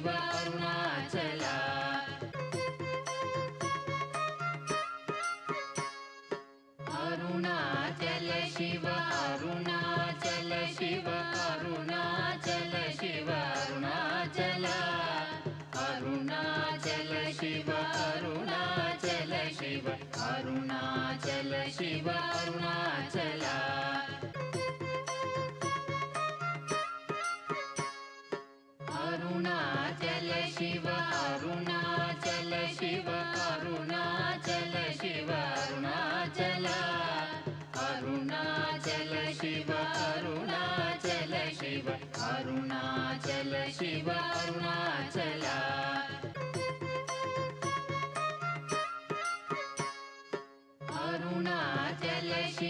Shiva Arunachal Arunachal Shiva Arunachal Shiva Arunachal Shiva Arunachal Arunachal Shiva Arunachal Shiva Arunachal Shiva Arunachal Arunachal Shiva Arunachal Shiva Arunachal Shiva Arunachal Arunachal Shiva Arunachal Shiva Arunachal Shiva Arunachal Arunachal Shiva